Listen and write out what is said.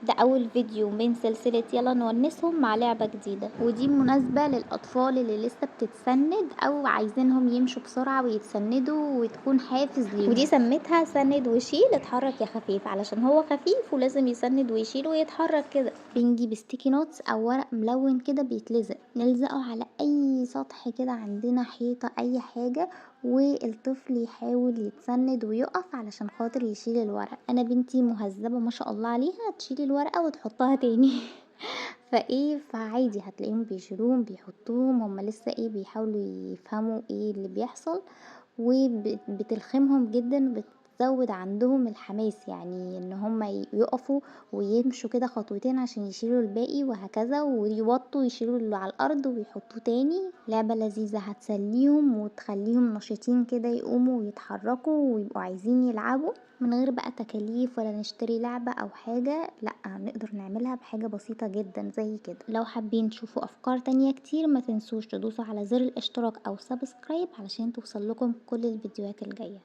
ده أول فيديو من سلسلة يلا نونسهم مع لعبة جديدة، ودي مناسبة للأطفال اللي لسه بتتسند أو عايزينهم يمشوا بسرعة ويتسندوا وتكون حافز ليهم. ودي سميتها سند وشيل اتحرك يا خفيف، علشان هو خفيف ولازم يسند ويشيل ويتحرك كده. بنجيب ستيكي نوتس أو ورق ملون كده بيتلزق، نلزقه على أي سطح كده عندنا، حيطة أي حاجة، والطفل يحاول يتسند ويقف علشان خاطر يشيل الورق. انا بنتي مهذبة ما شاء الله عليها، تشيل الورقة وتحطها تاني. فعادي هتلاقيهم بيشيلوهم بيحطوهم، هما لسه بيحاولوا يفهموا اللي بيحصل، وبتلخمهم جدا، بتزود عندهم الحماس، يعني ان هما يقفوا ويمشوا كده خطوتين عشان يشيلوا الباقي وهكذا، ويوطوا يشيلوا اللي على الارض ويحطوه تاني. لعبة لذيذة هتسليهم وتخليهم نشيطين كده، يقوموا ويتحركوا ويبقوا عايزين يلعبوا من غير بقى تكاليف ولا نشتري لعبة او حاجة، لا نقدر نعملها بحاجة بسيطة جدا زي كده. لو حابين تشوفوا افكار تانية كتير ما تنسوش تدوسوا على زر الاشتراك او سبسكرايب علشان توصل لكم كل الفيديوهات الجاية.